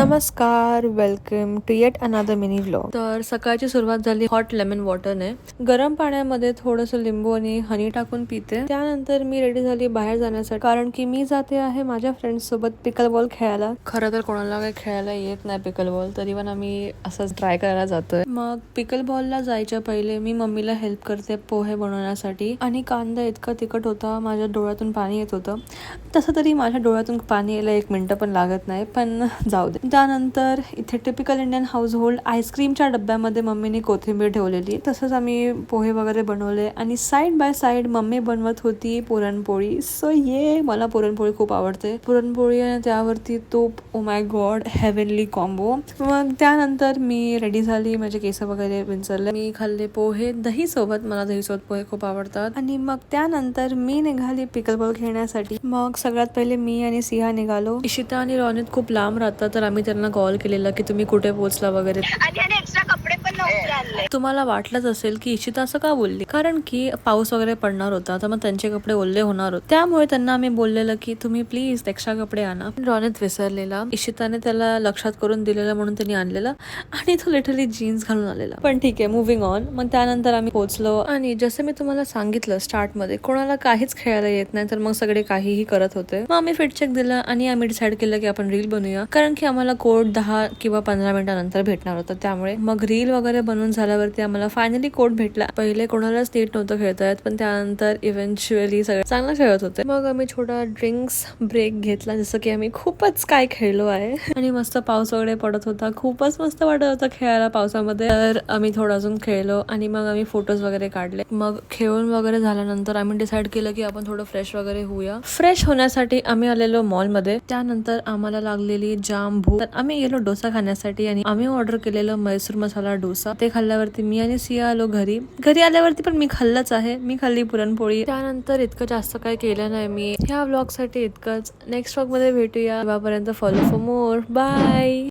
नमस्कार, welcome to yet another mini vlog. तर सकाळची सुरुवात झाली हॉट लेमन वॉटरने. गरम पाण्यामध्ये थोडंसं लिंबू आणि हनी टाकून पिते. त्यानंतर मी रेडी झाली बाहेर जाण्यासाठी, कारण की मी जाते आहे माझ्या फ्रेंड्स सोबत पिकल बॉल खेळायला. खरं तर कोणाला काही खेळायला येत नाही पिकल बॉल, तरी पण आम्ही असंच ट्राय करायला जातोय. मग पिकल बॉलला जायच्या पहिले मी मम्मीला हेल्प करते पोहे बनवण्यासाठी. आणि कांदा इतका तिखट होता, माझ्या डोळ्यातून पाणी येत होतं. तसं तरी माझ्या डोळ्यातून पाणी यायला 1 मिनिट पण लागत नाही, पण जाऊ दे. त्यानंतर इथे टिपिकल इंडियन हाऊस होल्ड आईस्क्रीमच्या डब्यामध्ये मम्मीने कोथिंबीर ठेवलेली. तसंच आम्ही पोहे वगैरे बनवले आणि साईड बाय साईड मम्मी बनवत होती पुरणपोळी. सो मला पुरणपोळी खूप आवडते. पुरणपोळी आणि त्यावरती तूप, oh my God, heavenly combo. मग त्यानंतर मी रेडी झाली, माझे केस वगैरे विंचरले. मी खाल्ले पोहे दही सोबत, मला दही सोबत पोहे खूप आवडतात. आणि मग त्यानंतर मी निघाली पिकल बॉल खेळण्यासाठी. मग सगळ्यात पहिले मी आणि सिहा निघालो. इशिता आणि रोनित खूप लांब राहतात, तर आम्ही त्यांना कॉल केलेला की तुम्ही कुठे पोहोचला वगैरे. एक्स्ट्रा कपडे पण नव्हते आणले. तुम्हाला वाटलंच असेल की इशिता असं का बोलली, कारण की पाऊस वगैरे पडणार होता, तर मग त्यांचे कपडे ओले होणार होते. त्यामुळे त्यांना आम्ही बोललेलं की तुम्ही प्लीज एक्स्ट्रा कपडे आणा. रोनित विसरलेला, इशिताने त्याला लक्षात करून दिलेलं म्हणून त्यांनी आणलेलं आणि तो लिटरली जीन्स घालून आलेला. पण ठीक आहे, मुव्हिंग ऑन. मग त्यानंतर आम्ही पोहोचलो आणि जसं मी तुम्हाला सांगितलं स्टार्ट मध्ये, कोणाला काहीच खेळायला येत नाही, तर मग सगळे काहीही करत होते. मग आम्ही फिट चेक दिला आणि आम्ही डिसाईड केलं की आपण रील बनवूया, कारण की आम्हाला कोड 10 किंवा 15 मिनिटांनंतर भेटणार होता. त्यामुळे मग रील वगैरे बनवून झाल्यावरती आम्हाला फायनली कोड भेटला. पहिले कोणालाच नीट नव्हतं खेळता येत, पण त्यानंतर इव्हेंच्युअली सगळे चांगलं खेळत होते. मग आम्ही छोटा ड्रिंक्स ब्रेक घेतला, जसं की आम्ही खूपच काय खेळलो आहे. आणि मस्त पाऊस वगैरे पडत होता, खूपच मस्त वाटत होतं खेळायला पावसामध्ये. तर आम्ही थोडं अजून खेळलो आणि मग आम्ही फोटोज वगैरे काढले. मग खेळून वगैरे झाल्यानंतर आम्ही डिसाईड केलं की आपण थोडं फ्रेश वगैरे होऊया. फ्रेश होण्यासाठी आम्ही आलेलो मॉलमध्ये. त्यानंतर आम्हाला लागलेली जाम भूक, तर आम्ही गेलो डोसा खाण्यासाठी आणि आम्ही ऑर्डर केलेलं मैसूर मसाला डोसा. ते खाल्ल्यावरती मी आणि सिया आलो घरी. घरी आल्यावरती पण मी खाल्लंच आहे, मी खाल्ली पुरणपोळी. त्यानंतर इतकं जास्त काही केलं नाही मी. ह्या व्लॉग साठी इतकंच. नेक्स्ट व्लॉग मध्ये भेटूया. तेव्हापर्यंत फॉलो फॉर मोर. बाय.